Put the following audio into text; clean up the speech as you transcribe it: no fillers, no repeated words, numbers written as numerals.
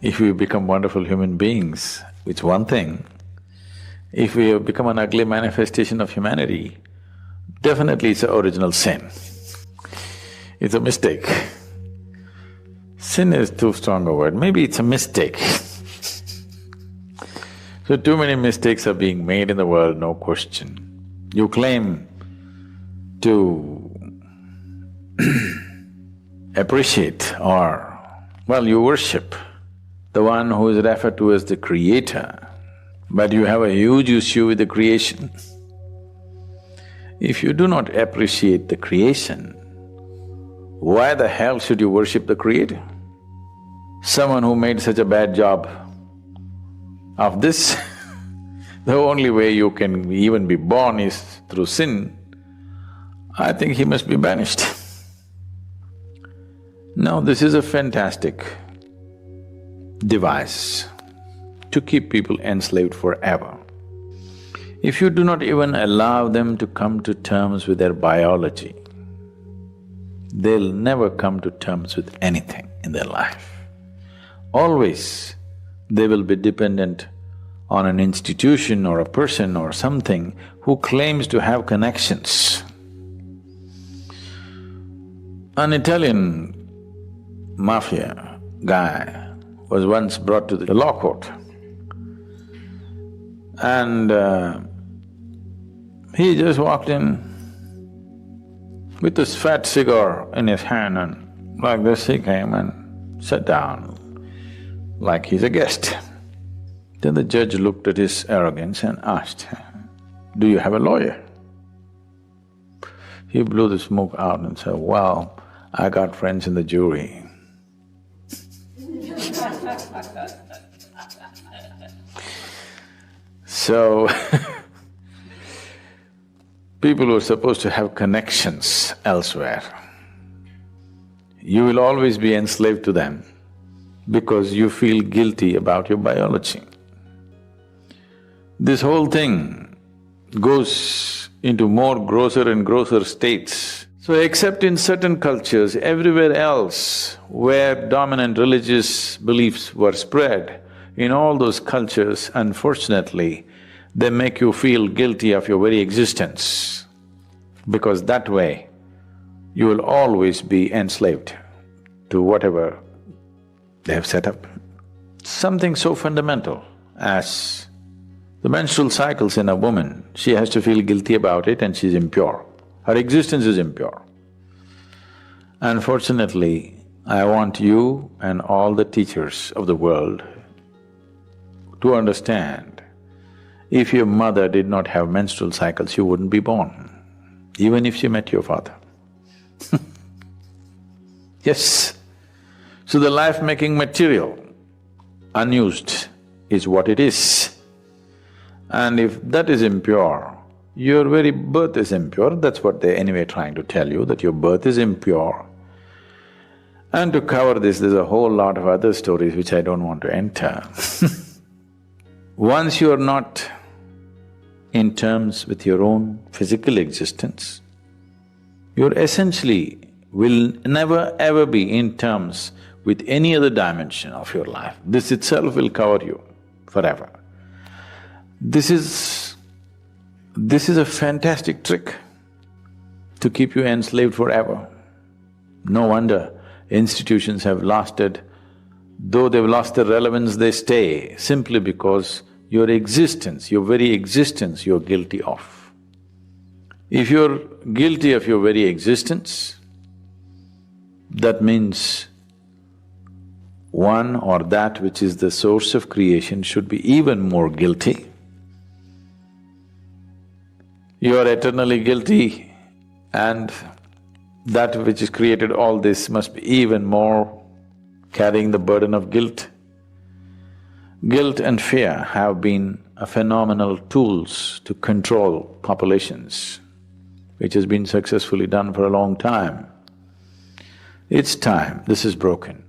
If we become wonderful human beings, it's one thing. If we have become an ugly manifestation of humanity, definitely it's an original sin. It's a mistake. Sin is too strong a word, maybe it's a mistake. So too many mistakes are being made in the world, no question. You claim to appreciate or, well, you worship the one who is referred to as the creator, but you have a huge issue with the creation. If you do not appreciate the creation, why the hell should you worship the creator? Someone who made such a bad job of this, the only way you can even be born is through sin, I think he must be banished. Now, this is a fantastic device to keep people enslaved forever. If you do not even allow them to come to terms with their biology, they'll never come to terms with anything in their life. Always they will be dependent on an institution or a person or something who claims to have connections. An Italian mafia guy was once brought to the law court and he just walked in with this fat cigar in his hand and like this he came and sat down like he's a guest. Then the judge looked at his arrogance and asked, "Do you have a lawyer?" He blew the smoke out and said, "Well, I got friends in the jury." So, people who are supposed to have connections elsewhere, you will always be enslaved to them because you feel guilty about your biology. This whole thing goes into more grosser and grosser states. So except in certain cultures, everywhere else where dominant religious beliefs were spread, in all those cultures, unfortunately, they make you feel guilty of your very existence, because that way you will always be enslaved to whatever they have set up. Something so fundamental as the menstrual cycles in a woman, she has to feel guilty about it and she's impure. Her existence is impure. Unfortunately, I want you and all the teachers of the world to understand, if your mother did not have menstrual cycles, you wouldn't be born, even if she met your father. Yes. So the life-making material, unused, is what it is. And if that is impure, your very birth is impure, that's what they're anyway trying to tell you, that your birth is impure. And to cover this, there's a whole lot of other stories which I don't want to enter. Once you are not in terms with your own physical existence, you're essentially will never ever be in terms with any other dimension of your life. This itself will cover you forever. This is a fantastic trick to keep you enslaved forever. No wonder institutions have lasted. Though they've lost their relevance, they stay simply because your existence, your very existence, you're guilty of. If you're guilty of your very existence, that means one or that which is the source of creation should be even more guilty. You are eternally guilty and that which has created all this must be even more carrying the burden of guilt. Guilt and fear have been a phenomenal tools to control populations, which has been successfully done for a long time. It's time this is broken.